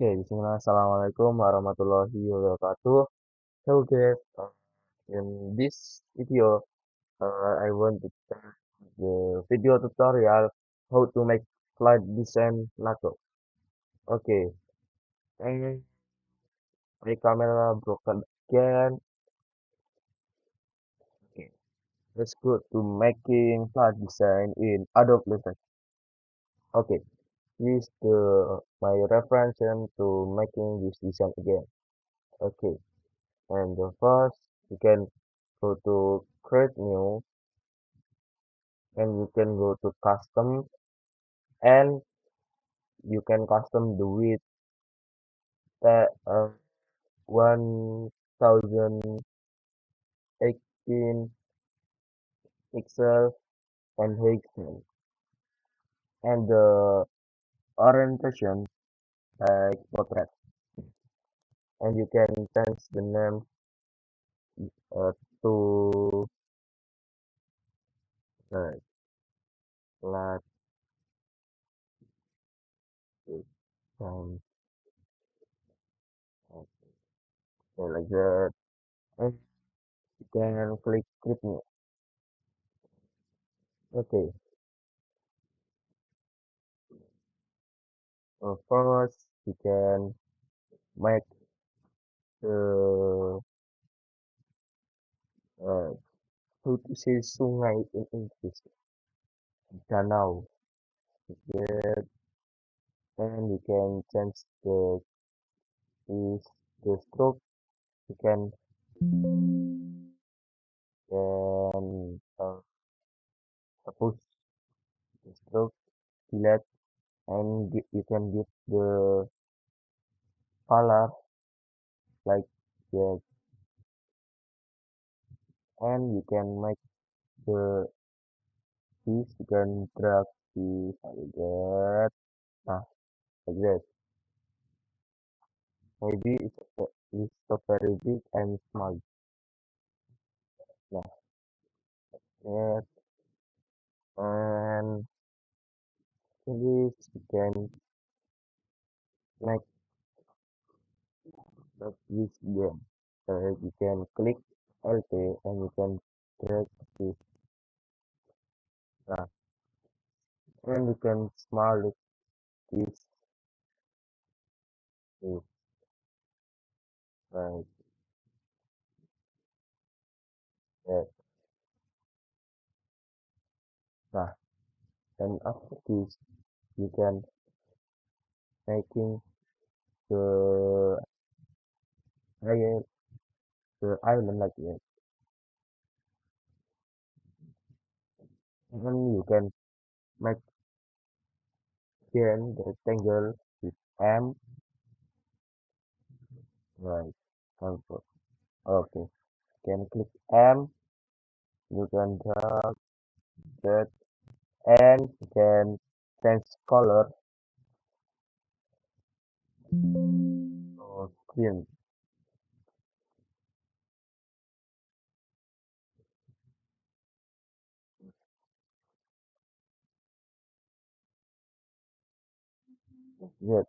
Oke, bismillah. Assalamualaikum warahmatullahi wabarakatuh. Hello guys, in this video, I want to start the video tutorial how to make slide design logo. Okay, and my camera broken again. Okay, let's go to making slide design in Adobe Illustrator. Okay, this is the my reference to making this design again. Okay, and the first you can go to create new and you can go to custom and you can custom the width at 1018 pixel and height and the orientation like portrait and you can change the name to uh, like um, like that and you can click create new. Okay, first you can make the uh, how to say sungai in English, danau. Yeah, and you can change is the stroke. You can push the stroke, delete, and you can give the color like that, and you can make the this. You can drag this like that, ah, like that. Maybe it's so very big and small. Yeah, yes, and this you can make that this game. You can click LT and you can drag this uh, and you can small it this is like that. Nah, and after this you can making the island like that. And you can make again the rectangle with M right. Control. Okay. Can click M. You can drag that and you can change color or screen. Yes.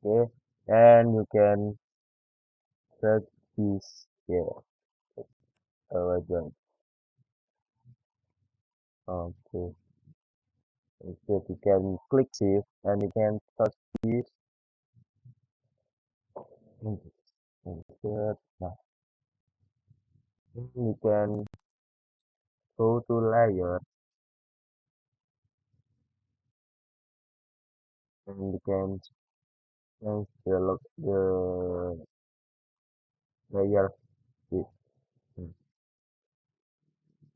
Okay. And you can drag this here. Again. Okay. So you can click save and you can touch this insert. Now you can go to layer and you can change the layer width.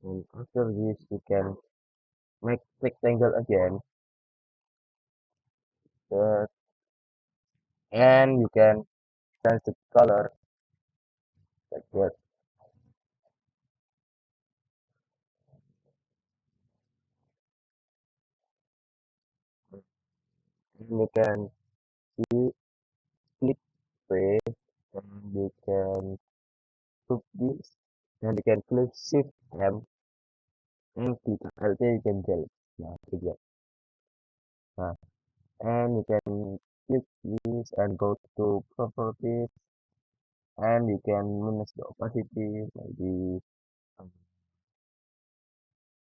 And after this you can make rectangle again uh, and you can change the color like that. And you can see click play and you can put this and you can click shift M and click LT you can delete. Nah, like that. Nah, and you can click this and go to properties, and you can manage the opacity, maybe um,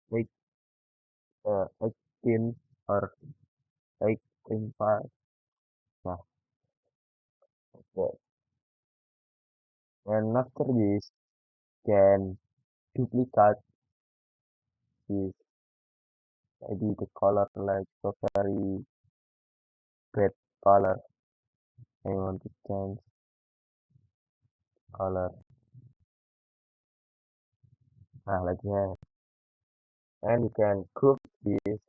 like 18 or 8.5. Nah, okay. And after this, can duplicate this, maybe the color like strawberry red color. I want to change color. Like that. And you can group this.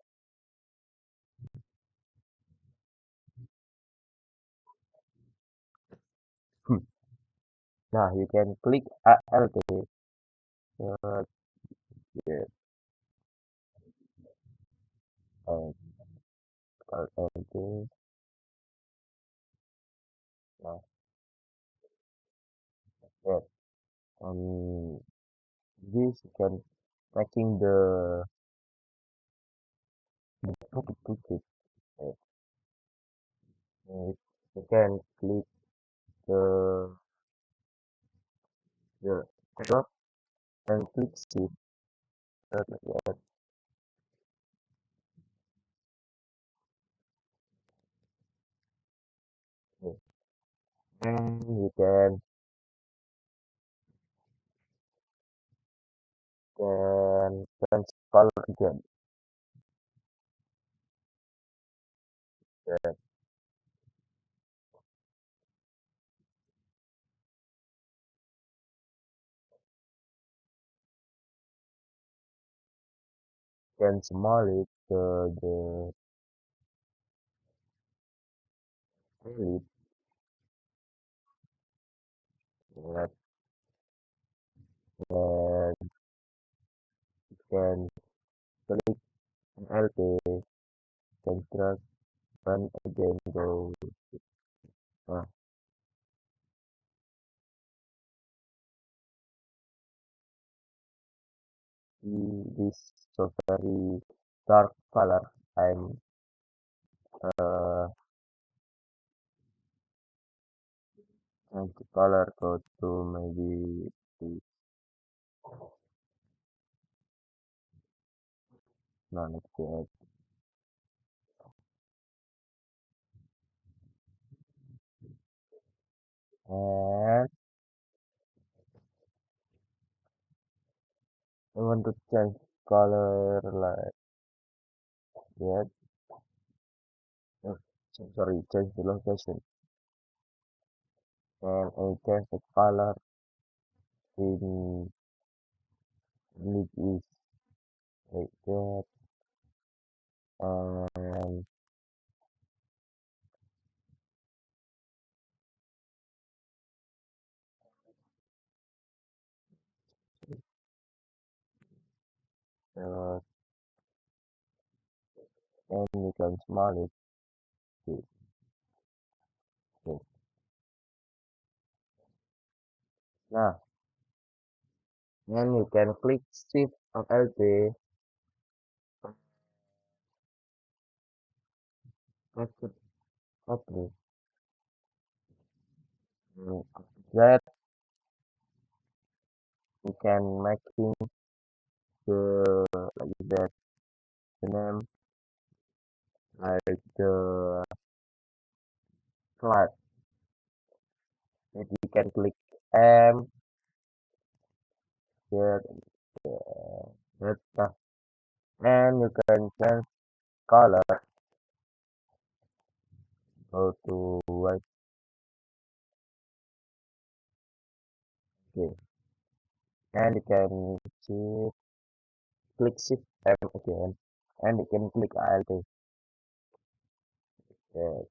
Now you can click Alt. Uh, yeah, and Alt. Now, yeah. Um, this you can making the topic toolkit. Uh, you can click the dot and click shift. Like that. Yeah. And you can change color again. Yeah. Can small it the edit. That and can click LP, can drag and again go. Uh, this so very dark color. I'm uh change the color go to maybe this non exact, and I want to change color like that. Oh, sorry, change the location, and I change the color in lead is like that, and uh, and you can small it. To, to. Now, and you can click Shift or LT. After after that, you can making the like that the name like the slide. If you can click M, get that stuff, and you can change color, go to white. Okay, and you can shift, click Shift M again, and you can click Alt. Yeah,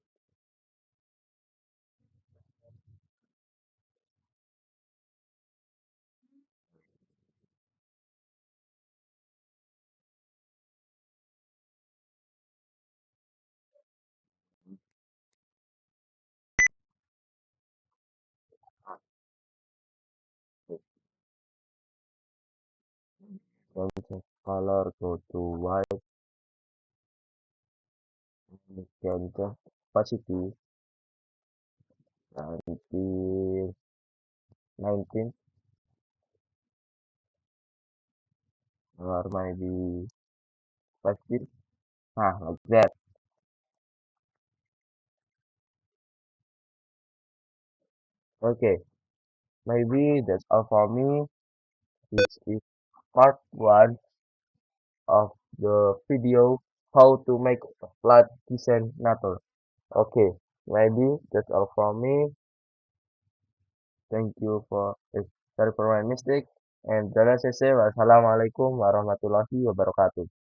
change color, go to white, contoh positif until 19 or maybe 15. Like that. Okay, maybe that's all for me. This is part one of the video how to make a flat design nature. Okay, maybe that's all from me. Thank you for sorry for my mistake. And Assalamualaikum warahmatullahi wabarakatuh.